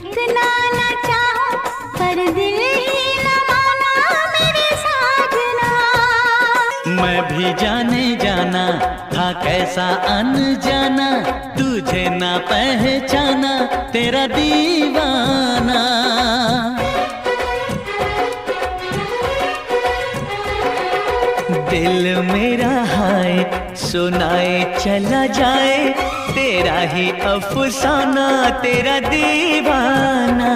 कितना न चाहूं पर दिल ही न माना मेरे साजना। मैं भी जाने जाना था कैसा अनजाना, तुझे ना पहचाना तेरा दीवाना। दिल मेरा हाय सुनाए चला जाए, तेरा ही अफसाना तेरा दीवाना।